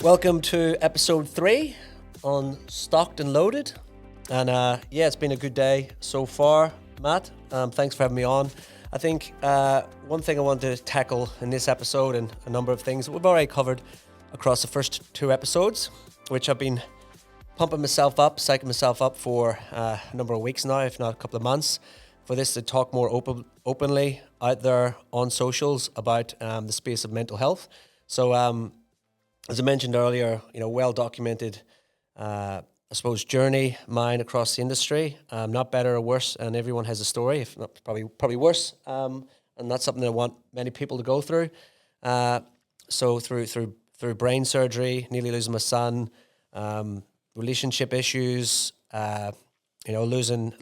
Welcome to episode 3 on Stocked and Loaded. And yeah, it's been a good day so far, Matt. Thanks for having me on. I think one thing I wanted to tackle in this episode, and a number of things that we've already covered across the first 2 episodes, which I've been pumping myself up, psyching myself up for a number of weeks now, if not a couple of months, for this to talk more openly out there on socials about the space of mental health. So as I mentioned earlier, well documented, I suppose, journey mine across the industry. Not better or worse, and everyone has a story, if not probably worse. And that's something that I want many people to go through. So through brain surgery, nearly losing my son, relationship issues, losing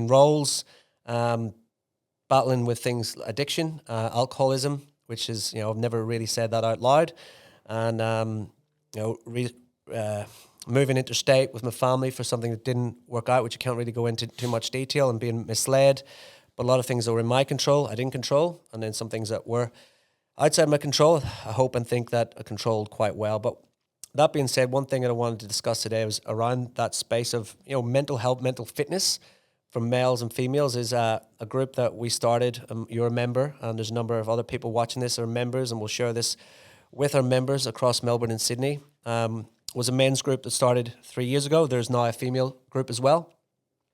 roles, battling with things like addiction, alcoholism, which is, I've never really said that out loud. And, moving interstate with my family for something that didn't work out, which I can't really go into too much detail, and being misled. But a lot of things that were in my control, I didn't control. And then some things that were outside my control, I hope and think that I controlled quite well. But that being said, one thing that I wanted to discuss today was around that space of, mental health, mental fitness for males and females is a group that we started. You're a member, and there's a number of other people watching this that are members, and we'll share this with our members across Melbourne and Sydney. Was a men's group that started 3 years ago. There's now a female group as well,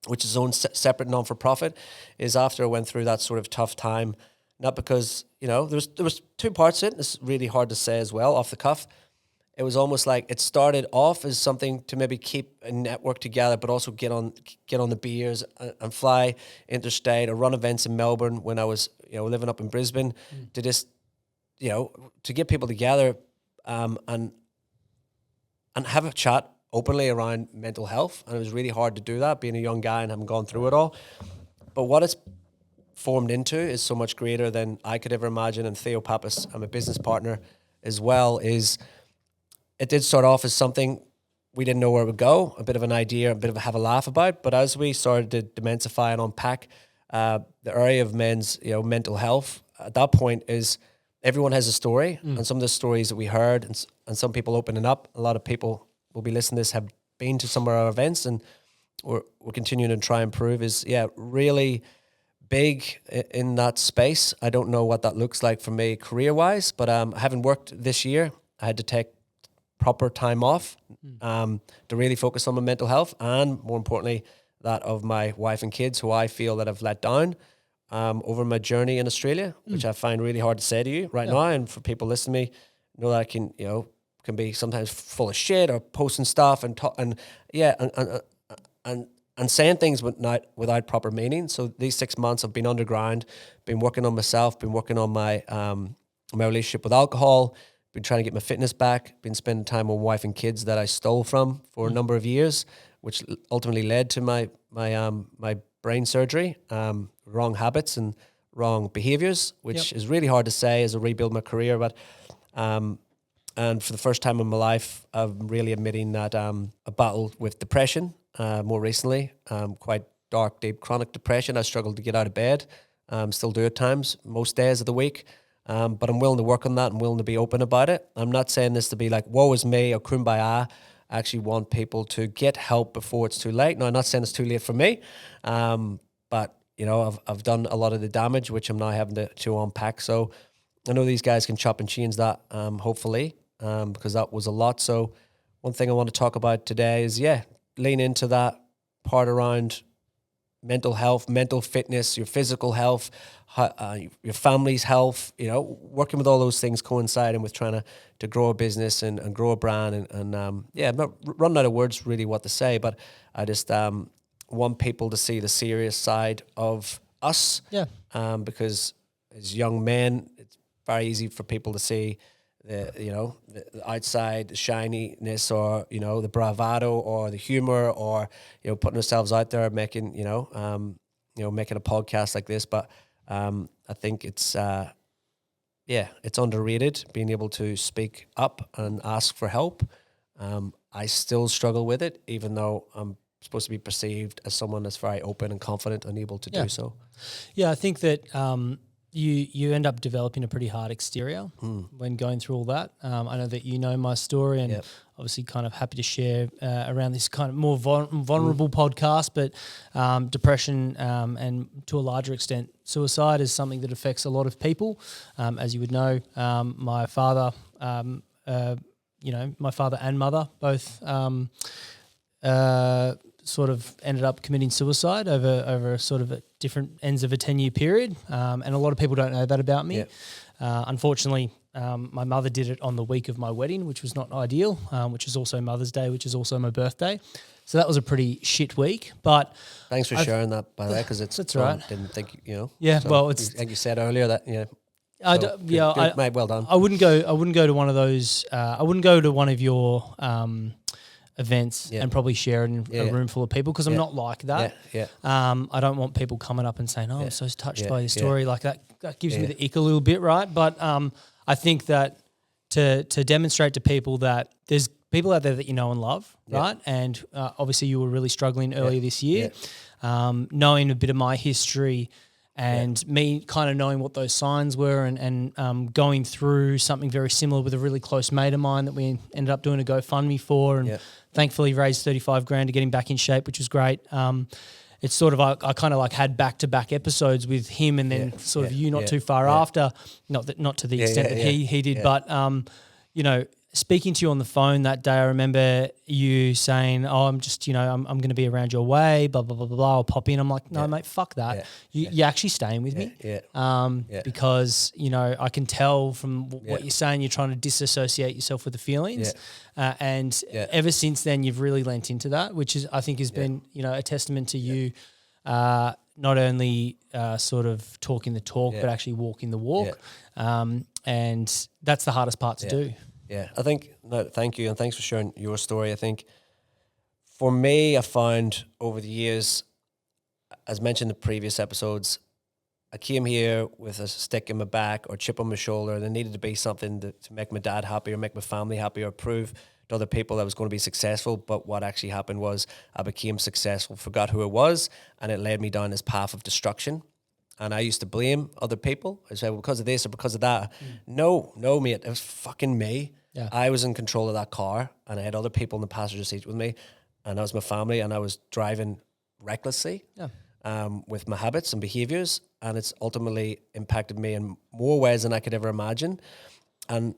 which is its own separate non-for-profit. Is after I went through that sort of tough time, not because, there was 2 parts to it. It's really hard to say as well off the cuff. It was almost like it started off as something to maybe keep a network together, but also get on the beers and fly interstate or run events in Melbourne when I was, living up in Brisbane, to just, to get people together and have a chat openly around mental health. And it was really hard to do that, being a young guy and having gone through it all. But what it's formed into is so much greater than I could ever imagine. And Theo Pappas, I'm a business partner as well, is it did start off as something we didn't know where it would go, a bit of an idea, a bit of a have a laugh about. But as we started to demystify and unpack the area of men's, mental health, at that point is everyone has a story. And some of the stories that we heard, and some people opening up, a lot of people will be listening to this, have been to some of our events, and we're continuing to try and improve, is, really big in that space. I don't know what that looks like for me career-wise, but I haven't worked this year. I had to take proper time off to really focus on my mental health, and more importantly, that of my wife and kids, who I feel that I've let down over my journey in Australia, which I find really hard to say to you right now. And for people listening to me, know that I can be sometimes full of shit or posting stuff and saying things without proper meaning. So these 6 months I've been underground, been working on myself, been working on my my relationship with alcohol, been trying to get my fitness back, been spending time with wife and kids that I stole from for a number of years, which ultimately led to my brain surgery, wrong habits and wrong behaviors, which is really hard to say as I rebuild my career. But and for the first time in my life, I'm really admitting that I battled with depression more recently, quite dark, deep, chronic depression. I struggled to get out of bed, still do at times, most days of the week. But I'm willing to work on that and willing to be open about it. I'm not saying this to be like, woe is me or kumbaya. I actually want people to get help before it's too late. Now, I'm not saying it's too late for me, but, I've done a lot of the damage, which I'm now having to unpack. So I know these guys can chop and change that, hopefully, because that was a lot. So one thing I want to talk about today is, lean into that part around mental health, mental fitness, your physical health, your family's health, working with all those things coinciding with trying to grow a business and grow a brand. And I'm not running out of words really what to say, but I just want people to see the serious side of us. Because as young men, it's very easy for people to see the outside, the shininess, or the bravado, or the humor, or putting ourselves out there, making making a podcast like this. But I think it's it's underrated, being able to speak up and ask for help. I still struggle with it, even though I'm supposed to be perceived as someone that's very open and confident and able to do so. Yeah, I think that you end up developing a pretty hard exterior when going through all that. I know that you know my story, and obviously kind of happy to share around this kind of more vulnerable podcast, but depression and to a larger extent suicide is something that affects a lot of people. As you would know, my father, my father and mother both sort of ended up committing suicide over sort of different ends of a 10-year period. And a lot of people don't know that about me. Unfortunately, my mother did it on the week of my wedding, which was not ideal, which is also Mother's Day, which is also my birthday. So that was a pretty shit week. But thanks for sharing that, by the way, because that's right. Didn't think, Yeah, so well, it's like you said earlier that, mate, well done. I wouldn't go to one of those. I wouldn't go to one of your events and probably share it in a room full of people, because I'm not like that. I don't want people coming up and saying, "Oh, I'm so touched by your story." Like that gives me the ick a little bit, right? But I think that to demonstrate to people that there's people out there that you know and love, right? And obviously you were really struggling earlier this year. Knowing a bit of my history and me kind of knowing what those signs were, and going through something very similar with a really close mate of mine that we ended up doing a GoFundMe for, and thankfully raised 35 grand to get him back in shape, which was great. It's sort of, I kind of like had back-to-back episodes with him, and then sort of you not too far after, not to the extent that he did, but speaking to you on the phone that day, I remember you saying, "Oh, I'm just, I'm going to be around your way, blah, blah, blah, blah, blah. I'll pop in." I'm like, "No, mate, fuck that. You're actually staying with me." Because, I can tell from what you're saying, you're trying to disassociate yourself with the feelings. And ever since then, you've really lent into that, which is, I think has been, a testament to you, not only sort of talking the talk, but actually walking the walk. And that's the hardest part to do. Yeah, I think, thank you, and thanks for sharing your story. I think for me, I found over the years, as mentioned in the previous episodes, I came here with a stick in my back or chip on my shoulder, and there needed to be something to make my dad happy or make my family happy or prove to other people that I was going to be successful. But what actually happened was I became successful, forgot who I was, and it led me down this path of destruction. And I used to blame other people. I say, well, because of this or because of that. No, mate, it was fucking me. Yeah. I was in control of that car, and I had other people in the passenger seat with me, and that was my family, and I was driving recklessly with my habits and behaviors, and it's ultimately impacted me in more ways than I could ever imagine. And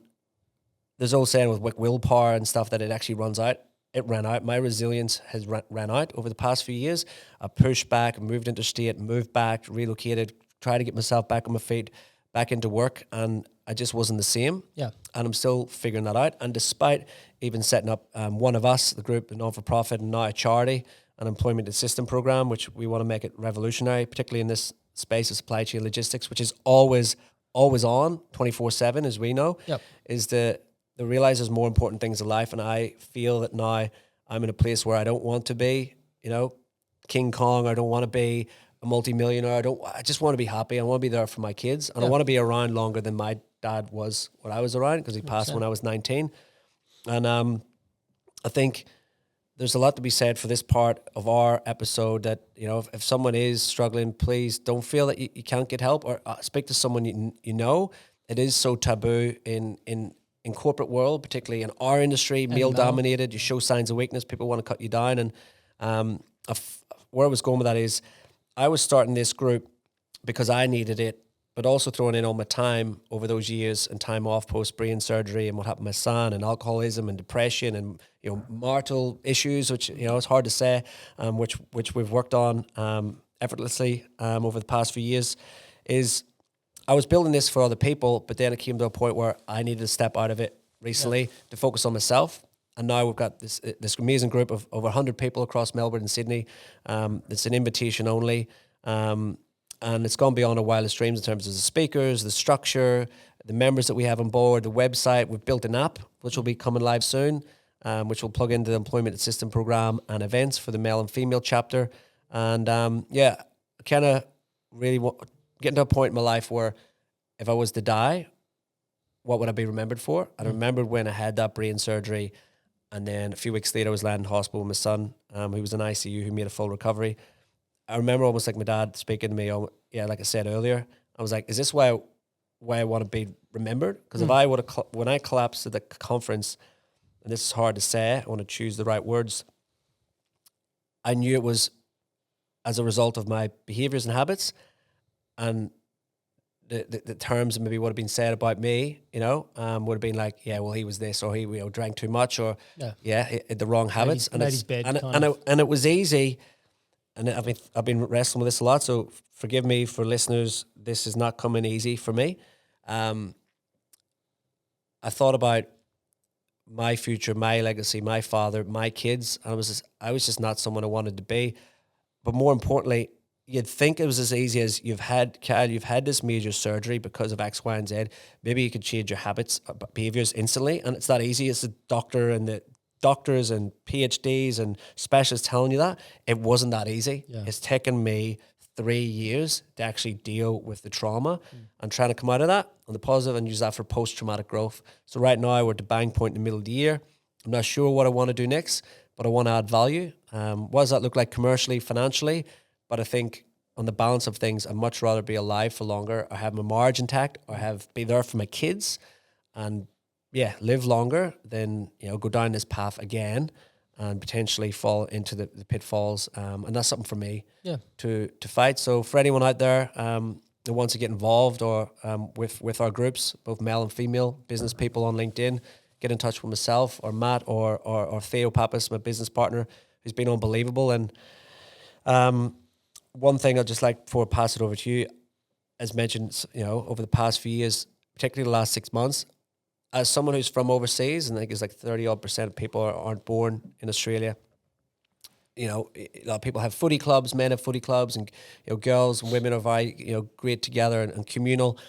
there's old saying with willpower and stuff that it actually runs out. It ran out. My resilience has ran out over the past few years. I pushed back, moved interstate, moved back, relocated, tried to get myself back on my feet, back into work, and I just wasn't the same. Yeah. And I'm still figuring that out. And despite even setting up One of Us, the group, a non-for-profit, and now a charity, an employment assistance program, which we want to make it revolutionary, particularly in this space of supply chain logistics, which is always on, 24/7, as we know, is the realize there's more important things in life. And I feel that now I'm in a place where I don't want to be, King Kong. I don't want to be a multimillionaire. I just want to be happy. I want to be there for my kids, and I want to be around longer than my dad was when I was around, because he passed when I was 19. And I think there's a lot to be said for this part of our episode that, if someone is struggling, please don't feel that you can't get help, or speak to someone you know. It is so taboo in corporate world, particularly in our industry, male dominated. You show signs of weakness, people want to cut you down. And where I was going with that is, I was starting this group because I needed it, but also throwing in all my time over those years and time off post brain surgery and what happened to my son, and alcoholism and depression and marital issues, which it's hard to say, which we've worked on effortlessly over the past few years. Is I was building this for other people, but then it came to a point where I needed to step out of it recently to focus on myself. And now we've got this amazing group of over 100 people across Melbourne and Sydney. It's an invitation only. And it's gone beyond our wildest dreams in terms of the speakers, the structure, the members that we have on board, the website. We've built an app, which will be coming live soon, which will plug into the Employment Assistance Program and events for the male and female chapter. And kind of really getting to a point in my life where if I was to die, what would I be remembered for? I remembered when I had that brain surgery, and then a few weeks later I was landing in hospital with my son, who was in ICU, who made a full recovery. I remember almost like my dad speaking to me, like I said earlier, I was like, is this why I want to be remembered? Because if I would have, when I collapsed at the conference, and this is hard to say, I want to choose the right words. I knew it was as a result of my behaviors and habits, and the terms maybe would have been said about me, would have been like, yeah, well, he was this, or he drank too much, or the wrong habits, and it was easy, and I've been wrestling with this a lot. So forgive me for listeners, this is not coming easy for me. I thought about my future, my legacy, my father, my kids, and I was just not someone I wanted to be. But more importantly, you'd think it was as easy as you've had this major surgery because of X, Y, and Z. Maybe you could change your habits, behaviors instantly, and it's that easy. It's the doctor and the doctors and PhDs and specialists telling you that. It wasn't that easy. Yeah. It's taken me 3 years to actually deal with the trauma and trying to come out of that on the positive and use that for post-traumatic growth. So right now we're at the bang point in the middle of the year. I'm not sure what I want to do next, but I want to add value. What does that look like commercially, financially? But I think on the balance of things, I'd much rather be alive for longer, or have my marriage intact, or be there for my kids, and live longer than go down this path again and potentially fall into the pitfalls. And that's something for me to fight. So for anyone out there that wants to get involved or with our groups, both male and female business people on LinkedIn, get in touch with myself or Matt or Theo Pappas, my business partner, who's been unbelievable. And one thing I'd just like, before I pass it over to you, as mentioned, over the past few years, particularly the last 6 months, as someone who's from overseas, and I think it's like 30% of people aren't born in Australia. A lot of people have footy clubs, men have footy clubs, and girls and women are very great together and communal.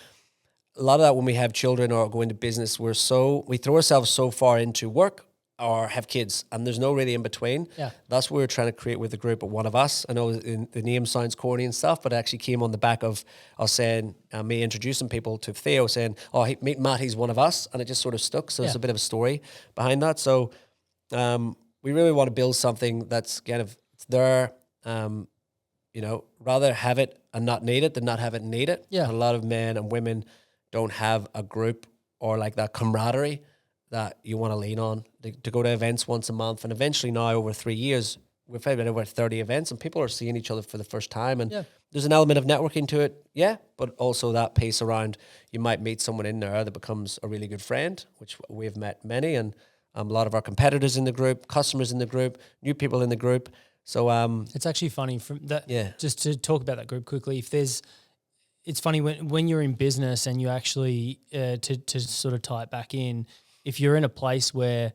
A lot of that when we have children or go into business, we throw ourselves so far into work or have kids, and there's no really in between. Yeah. That's what we're trying to create with the group at One of Us. I know the name sounds corny and stuff, but it actually came on the back of us saying, me introducing people to Theo, saying, oh, meet Matt, he's one of us, and it just sort of stuck. So there's a bit of a story behind that. So we really want to build something that's kind of there, rather have it and not need it than not have it and need it. Yeah. And a lot of men and women don't have a group or like that camaraderie that you want to lean on to go to events once a month. And eventually now over 3 years, we've had over 30 events and people are seeing each other for the first time. And there's an element of networking to it. Yeah. But also that piece around, you might meet someone in there that becomes a really good friend, which we've met many. And a lot of our competitors in the group, customers in the group, new people in the group. So it's actually funny from that. Yeah. Just to talk about that group quickly, it's funny when you're in business and you actually, to sort of tie it back in, if you're in a place where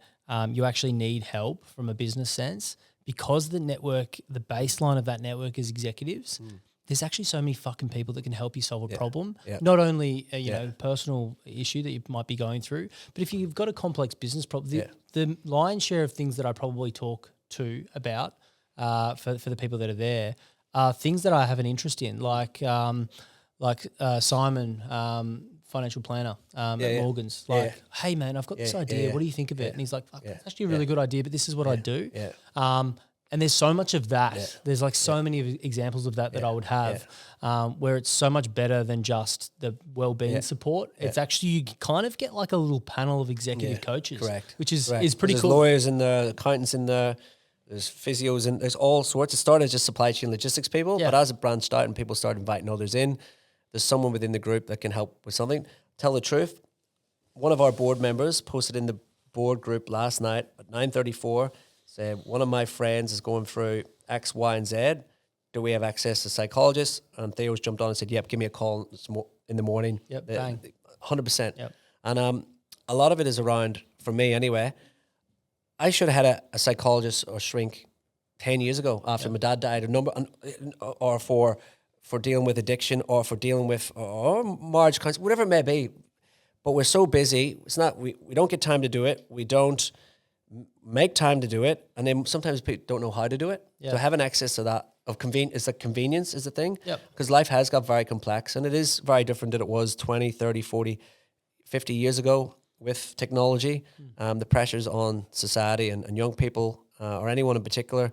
you actually need help from a business sense, because the baseline of that network is executives, there's actually so many fucking people that can help you solve a problem. Yeah. Not only a personal issue that you might be going through, but if you've got a complex business problem, the lion's share of things that I probably talk to about for the people that are there are things that I have an interest in, like Simon, financial planner at Morgan's, hey man, I've got this idea. What do you think of it? And he's like, fuck, that's actually a really good idea, but this is what I do. Yeah. And there's so much of that. Yeah. There's like so many examples of that I would have, where it's so much better than just the well-being support. Yeah. It's actually, you kind of get like a little panel of executive coaches, which is pretty cool. There's lawyers in there, accountants in there, there's physios, and there's all sorts. It started as just supply chain logistics people, but as it branched out and people started inviting others in, there's someone within the group that can help with something. Tell the truth, one of our board members posted in the board group last night at 9:34, said, one of my friends is going through X, Y, and Z. Do we have access to psychologists? And Theo's jumped on and said, yep, give me a call in the morning. Yep, bang. 100%. Yep. And a lot of it is around, for me anyway, I should have had a psychologist or shrink 10 years ago after my dad died, or for dealing with addiction, or for dealing with or marriage, whatever it may be. But we're so busy. It's not, we don't get time to do it. We don't make time to do it. And then sometimes people don't know how to do it. Yeah. So having access to that convenience is the thing. Because life has got very complex, and it is very different than it was 20, 30, 40, 50 years ago with technology. The pressures on society and young people, or anyone in particular,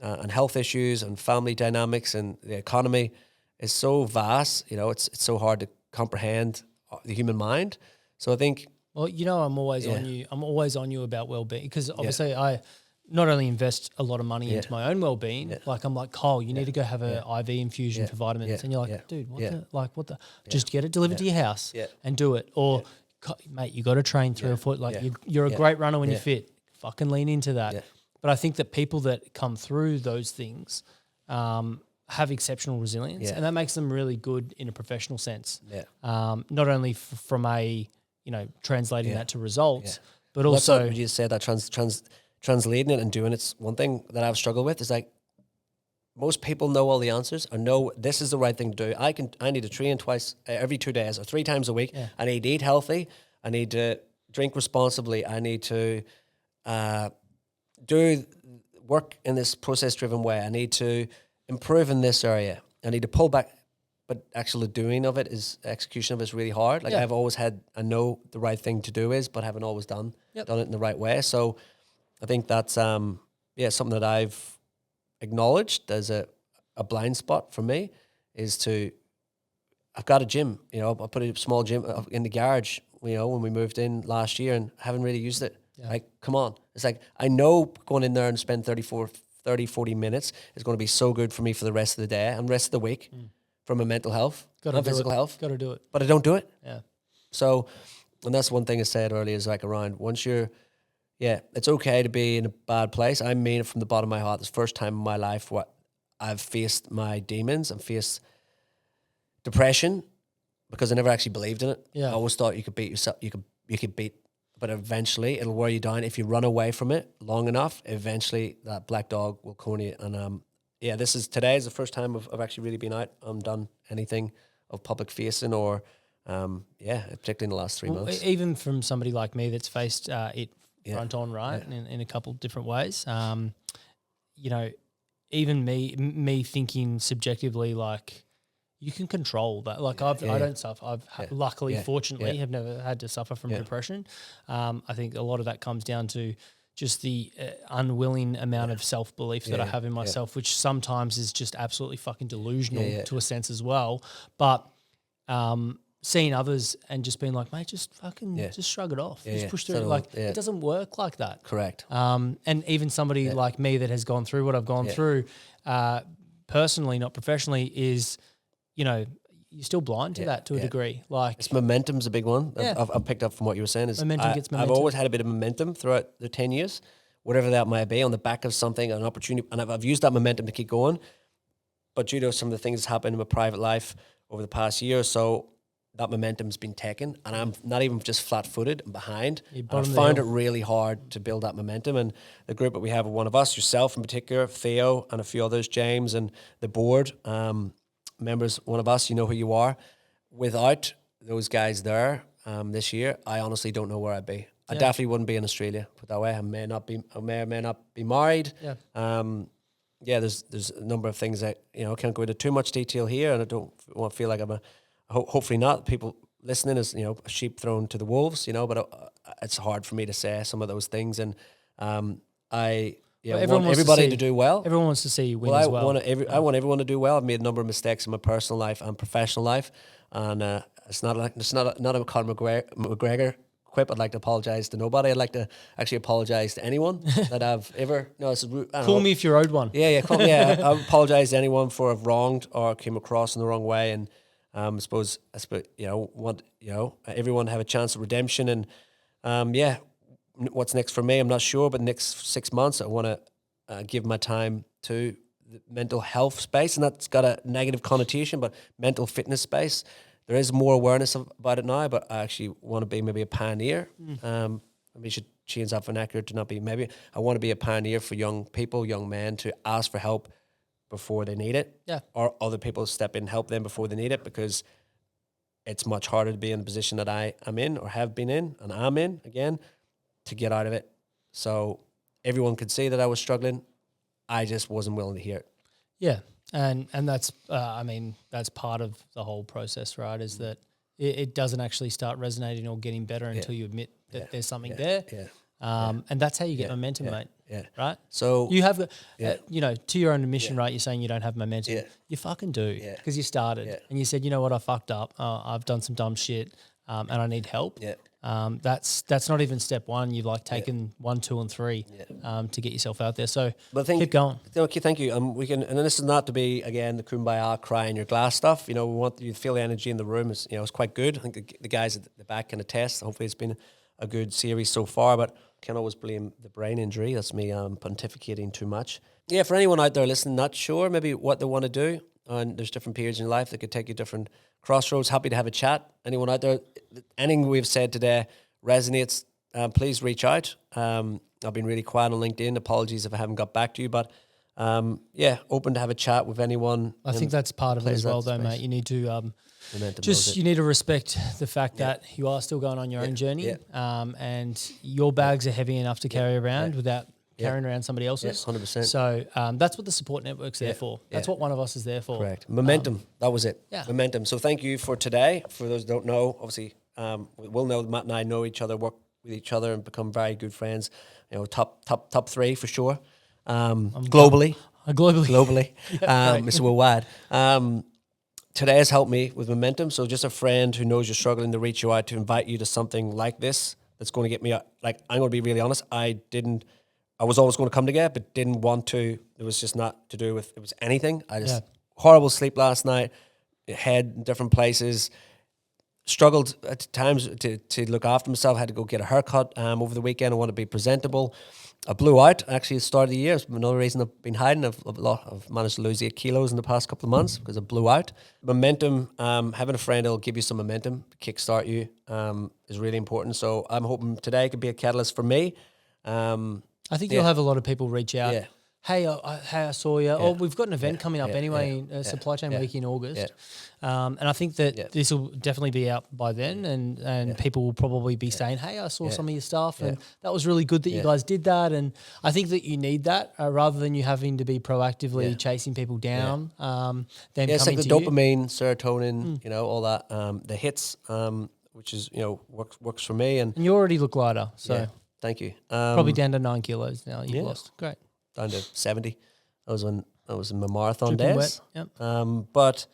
and health issues and family dynamics and the economy. is so vast. You know, it's so hard to comprehend the human mind. So I think. Well, you know, I'm always on you. I'm always on you about well-being because obviously I not only invest a lot of money into my own well-being, like I'm like, Cole, you need to go have a IV infusion for vitamins. And you're like, dude, what the, just get it delivered to your house and do it. Or, mate, you got to train 3 or 4, like you're a great runner when you're fit. Fucking lean into that. Yeah. But I think that people that come through those things have exceptional resilience and that makes them really good in a professional sense. Yeah. Not only from a, you know, translating that to results, but also. What you said, that translating it and doing it's one thing that I've struggled with is like most people know all the answers or know this is the right thing to do. I need to train twice every 2 days or 3 times a week. Yeah. I need to eat healthy. I need to drink responsibly. I need to do work in this process-driven way. I need to improve in this area. I need to pull back. But actually doing of it execution of it is really hard. Like I've always I know the right thing to do is, but haven't always done it in the right way. So I think that's something that I've acknowledged as a blind spot for me is I've got a gym, you know, I put a small gym in the garage, you know, when we moved in last year and haven't really used it. Yeah. Like, come on. It's like, I know going in there and spend 30, 40 minutes is going to be so good for me for the rest of the day and rest of the week. From a mental health and physical health. Got to do it. But I don't do it. Yeah. So, and that's one thing I said earlier is like around once it's okay to be in a bad place. I mean it from the bottom of my heart. It's the first time in my life what I've faced my demons and faced depression because I never actually believed in it. Yeah. I always thought you could beat yourself. You could beat, but eventually it'll wear you down. If you run away from it long enough, eventually that black dog will corner you. And, today is the first time I've actually really been out and done anything of public facing or, particularly in the last 3 months. Even from somebody like me that's faced it front on, right, in a couple of different ways, you know, even me thinking subjectively like you can control that. Like I don't suffer. Luckily, fortunately, have never had to suffer from depression. I think a lot of that comes down to just the unwilling amount of self-belief that I have in myself, which sometimes is just absolutely fucking delusional to a sense as well. But seeing others and just being like, mate, just fucking just shrug it off. Just push through it. It doesn't work like that. Correct. And even somebody like me that has gone through what I've gone through personally, not professionally, is, you know, you're still blind to that to a degree. Like it's momentum's a big one. I've picked up from what you were saying. Is momentum gets momentum. I've always had a bit of momentum throughout the 10 years, whatever that might be, on the back of something, an opportunity, and I've used that momentum to keep going. But due to some of the things that's happened in my private life over the past year or so, that momentum's been taken, and I'm not even just flat-footed and behind. I found it really hard to build that momentum. And the group that we have, one of us, yourself in particular, Theo, and a few others, James, and the board. Members, one of us, you know who you are. Without those guys there this year, I honestly don't know where I'd be. I definitely wouldn't be in Australia, put that way. I may or may not be married. There's a number of things that, you know, can't go into too much detail here, and I don't want to feel like I'm hopefully not. People listening is, you know, a sheep thrown to the wolves, you know, but it's hard for me to say some of those things. And want everybody to do well. Everyone wants to see you win as well. I want everyone to do well. I've made a number of mistakes in my personal life and professional life, and it's not a Conor McGregor quip. I'd like to apologize to nobody. I'd like to actually apologize to anyone that I've ever. No, it's call me if you're owed one. I apologize to anyone for I've wronged or came across in the wrong way, and I suppose everyone have a chance of redemption, and what's next for me, I'm not sure, but next 6 months, I want to give my time to the mental health space, and that's got a negative connotation, but mental fitness space, there is more awareness about it now, but I actually want to be maybe a pioneer. Maybe you should change that vernacular to not be maybe. I want to be a pioneer for young people, young men, to ask for help before they need it, or other people step in and help them before they need it, because it's much harder to be in the position that I am in or have been in, and I'm in again, to get out of it. So everyone could see that I was struggling. I just wasn't willing to hear it. Yeah. And that's, that's part of the whole process, right? Is that it doesn't actually start resonating or getting better until you admit that there's something there. And that's how you get momentum, mate. Yeah. Right? So you have, to your own admission, right? You're saying you don't have momentum. Yeah. You fucking do. Yeah. Because you started and you said, you know what, I fucked up. I've done some dumb shit and I need help. Yeah. That's not even step one. You've like taken 1, 2, and 3 to get yourself out there. So keep going. Okay, thank you. We can, and this is not to be again the kumbaya cry in your glass stuff. We want you to feel the energy in the room. It's quite good. I think the guys at the back can attest. Hopefully, it's been a good series so far, but can't always blame the brain injury. That's me pontificating too much. Yeah, for anyone out there listening, not sure maybe what they want to do, and there's different periods in your life that could take you different crossroads. Happy to have a chat. Anyone out there, anything we've said today resonates, please reach out. I've been really quiet on LinkedIn. Apologies if I haven't got back to you, but open to have a chat with anyone. I think that's part of it as well, though, mate. You need to you need to respect the fact that you are still going on your own journey, and your bags are heavy enough to carry around without carrying around somebody else's. 100%. So that's what the support network's there for. That's what one of us is there for. Correct. Momentum. That was it. Yeah. Momentum. So thank you for today. For those who don't know, obviously, we'll know Matt and I know each other, work with each other, and become very good friends. Top 3 for sure. Globally. Globally. Mr. Worldwide. Today has helped me with momentum. So just a friend who knows you're struggling to reach you out to invite you to something like this that's going to get me out. Like, I'm going to be really honest. I was always going to come together, but didn't want to. It was just not to do with, it was anything. Horrible sleep last night, head in different places, struggled at times to look after myself. Had to go get a haircut over the weekend. I want to be presentable. I blew out actually at the start of the year. It's another reason I've been hiding. I've managed to lose 8 kilos in the past couple of months because I blew out. Momentum, having a friend that'll give you some momentum, kickstart you, is really important. So I'm hoping today could be a catalyst for me. I think you'll have a lot of people reach out. Yeah. Hey, I saw you. Yeah. Oh, we've got an event coming up anyway, Supply Chain Week in August. And I think that this will definitely be out by then, and people will probably be saying, hey, I saw some of your stuff, and that was really good that you guys did that. And I think that you need that rather than you having to be proactively chasing people down. It's like the dopamine, serotonin, all that, the hits, which is, works for me. And you already look lighter, so thank you. Probably down to 9 kilos now. You've lost. Great. Down to 70. I was in my marathon days. Yep. But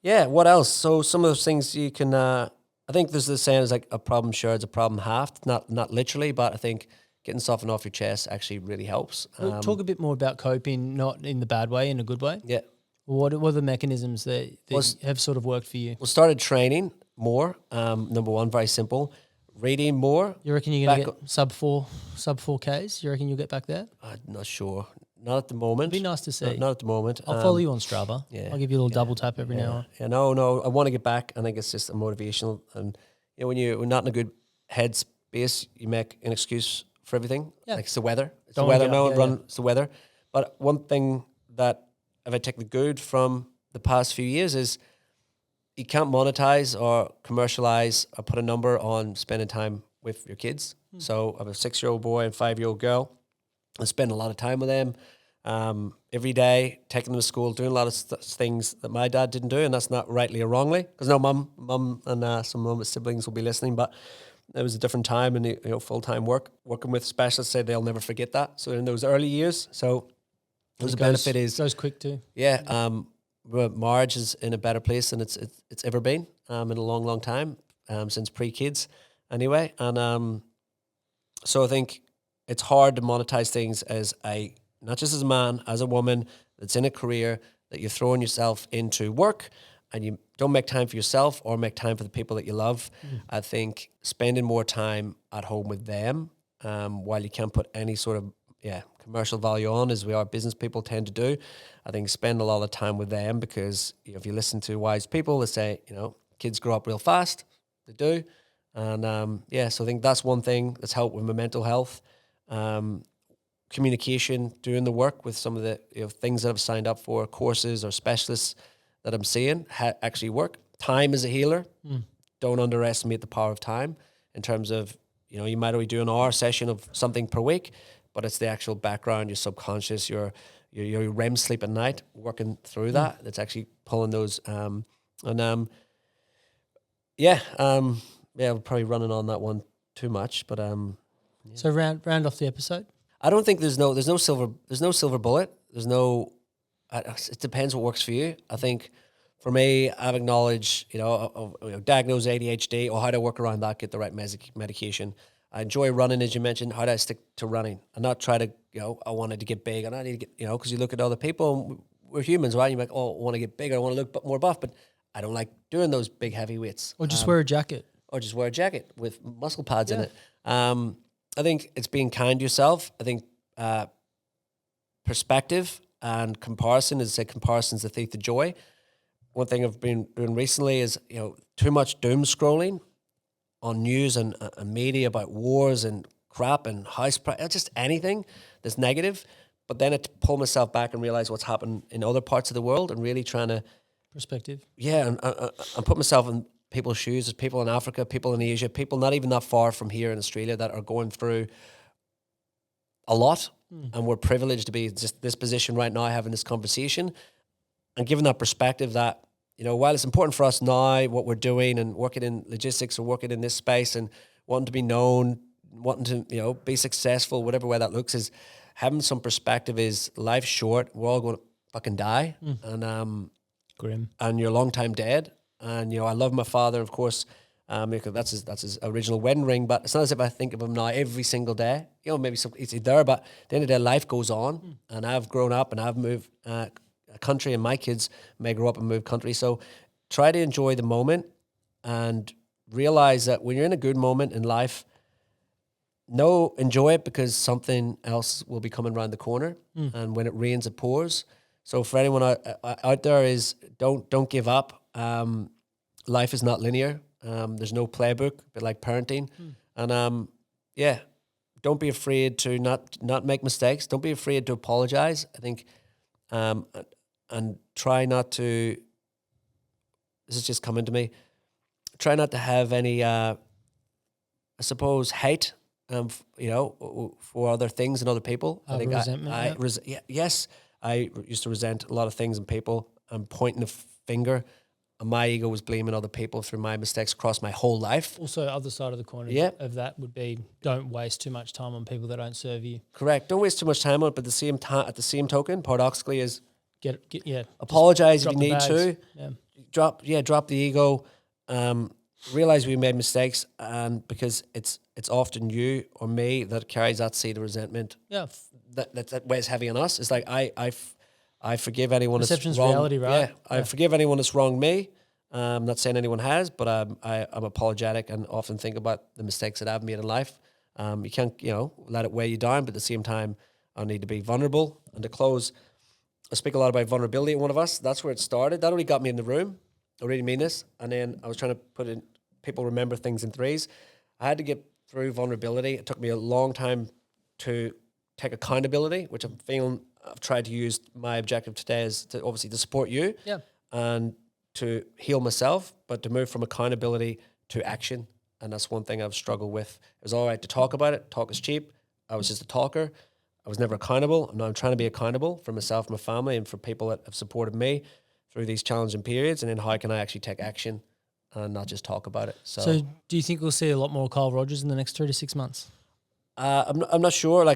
what else? So some of those things you can. I think there's this saying is like a problem shared is a problem halved. Not literally, but I think getting something off your chest actually really helps. Well, talk a bit more about coping, not in the bad way, in a good way. Yeah. What are the mechanisms that have sort of worked for you? We started training more. Number one, very simple. Reading more. You reckon you're going to get sub 4Ks? You reckon you'll get back there? I'm not sure. Not at the moment. It'd be nice to see. Not at the moment. I'll follow you on Strava. Yeah. I'll give you a little double tap every now and then. No. I want to get back. I think it's just a motivational. And when you're not in a good headspace, you make an excuse for everything. Yeah. Like it's the weather. It's the weather. But one thing that if I take the good from the past few years is you can't monetize or commercialize or put a number on spending time with your kids. So I have a 6-year-old boy and 5-year-old girl. I spend a lot of time with them every day, taking them to school, doing a lot of things that my dad didn't do, and that's not rightly or wrongly. Because no, mum and some of my siblings will be listening, but it was a different time and full-time working with specialists say they'll never forget that. So in those early years, so there's a benefit is goes quick too. Yeah. Marriage is in a better place than it's ever been in a long time, since pre-kids anyway. And so I think it's hard to monetize things as not just as a man, as a woman that's in a career that you're throwing yourself into work and you don't make time for yourself or make time for the people that you love. I think spending more time at home with them, while you can't put any sort of commercial value on, as we are business people tend to do. I think spend a lot of time with them because if you listen to wise people, they say, kids grow up real fast. They do. And so I think that's one thing that's helped with my mental health. Communication, doing the work with some of the things that I've signed up for, courses or specialists that I'm seeing actually work. Time is a healer. Don't underestimate the power of time in terms of, you might only do an hour session of something per week, but it's the actual background, your subconscious, your REM sleep at night, working through that. That's actually pulling those. We're probably running on that one too much, but Yeah. So round off the episode. I don't think there's no silver bullet. It depends what works for you. I think for me, I've acknowledged, diagnosed ADHD, or how to work around that, get the right medication. I enjoy running, as you mentioned. How do I stick to running and not try to, I wanted to get big and I need to get, because you look at other people, and we're humans, right? You're like, oh, I want to get bigger, I want to look more buff, but I don't like doing those big heavy weights. Or just wear a jacket. Or just wear a jacket with muscle pads in it. I think it's being kind to yourself. I think perspective and comparison, as I said, comparison's the thief of joy. One thing I've been doing recently is, too much doom scrolling on news and media about wars and crap and house price, just anything that's negative. But then I pull myself back and realize what's happened in other parts of the world and really trying to... Perspective. Yeah, and put myself in people's shoes. There's people in Africa, people in Asia, people not even that far from here in Australia that are going through a lot. And we're privileged to be just this position right now, having this conversation and giving that perspective that, while it's important for us now, what we're doing and working in logistics or working in this space and wanting to be known, wanting to, be successful, whatever way that looks, is having some perspective is life's short. We're all going to fucking die. And, grim. And you're a long time dead. And, I love my father, of course, because that's his original wedding ring. But it's not as if I think of him now every single day. Maybe it's there, but at the end of the day, life goes on. And I've grown up and I've moved a country, and my kids may grow up and move country. So try to enjoy the moment and realize that when you're in a good moment in life, enjoy it, because something else will be coming around the corner. And when it rains, it pours. So for anyone out there, is don't give up. Life is not linear. There's no playbook, but like parenting. And don't be afraid to not make mistakes. Don't be afraid to apologize. I think, and try not to. This is just coming to me. Try not to have any, I suppose, hate. For other things and other people. I think resentment. Yes, I used to resent a lot of things and people. I'm pointing a finger. And my ego was blaming other people through my mistakes across my whole life. Also, other side of the coin of that would be, don't waste too much time on people that don't serve you. Correct. Don't waste too much time on it, but at the same token, paradoxically, is apologize if you need to. Yeah. Drop the ego. Realize we made mistakes, and because it's often you or me that carries that seed of resentment. Yeah. That weighs heavy on us. It's like I forgive anyone Perception's that's wrong. reality, right? Yeah, I forgive anyone that's wronged me. I'm not saying anyone has, but I'm apologetic and often think about the mistakes that I've made in life. You can't, let it weigh you down, but at the same time, I need to be vulnerable. And to close, I speak a lot about vulnerability in One of Us. That's where it started. That only got me in the room. I really mean this. And then I was trying to put in, people remember things in threes. I had to get through vulnerability. It took me a long time to take accountability, which I'm feeling I've tried to use. My objective today is to obviously to support you and to heal myself, but to move from accountability to action. And that's one thing I've struggled with. It was all right to talk about it. Talk is cheap. I was just a talker. I was never accountable. Now I'm trying to be accountable for myself, my family, and for people that have supported me through these challenging periods. And then how can I actually take action and not just talk about it? So do you think we'll see a lot more Kyle Rogers in the next 3 to 6 months? I'm not sure.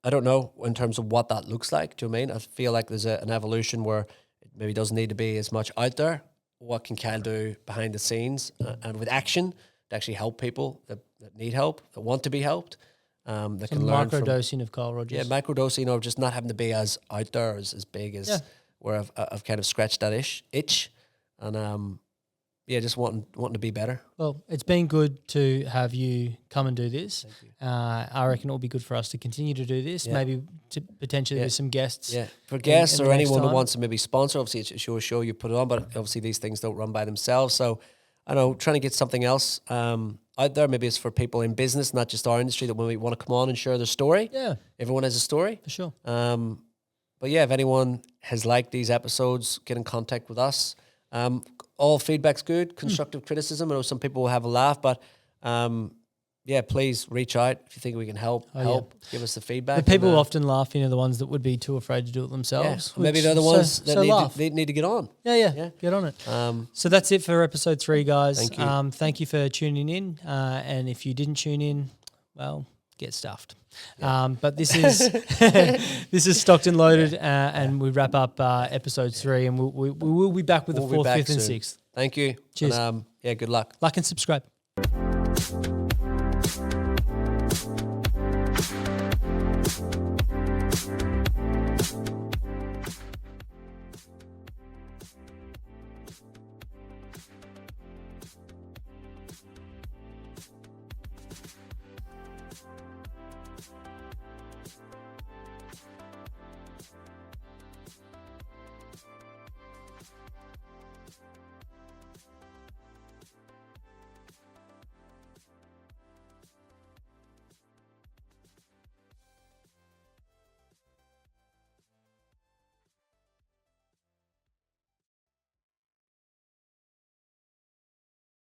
I don't know in terms of what that looks like. Do you know what I mean? I feel like there's an evolution where it maybe doesn't need to be as much out there. What can Kyle do behind the scenes and with action to actually help people that need help, that want to be helped? That can learn from microdosing of Kyle Rogers. Yeah, microdosing, or just not having to be as out there, as big as where I've kind of scratched that itch, and just wanting to be better. Well, it's been good to have you come and do this. I reckon it will be good for us to continue to do this, maybe to potentially with some guests. Yeah, for guests or anyone who wants to maybe sponsor, obviously it's a show you put it on, but obviously these things don't run by themselves. So, I know, trying to get something else out there, maybe it's for people in business, not just our industry, that when we want to come on and share their story. Yeah. Everyone has a story. For sure. But yeah, if anyone has liked these episodes, get in contact with us. All feedback's good. Constructive criticism. I know some people will have a laugh, but please reach out if you think we can help. Give us the feedback. The people often laugh, the ones that would be too afraid to do it themselves. Maybe they're the ones that need to get on. Yeah, get on it. So that's it for episode 3, guys. Thank you. Thank you for tuning in. And if you didn't tune in, well, get stuffed. But this is this is Stocked and Loaded, and we wrap up episode 3, and we will be back with the 4th, 5th, and 6th. Thank you. Cheers. And, good luck. Like and subscribe.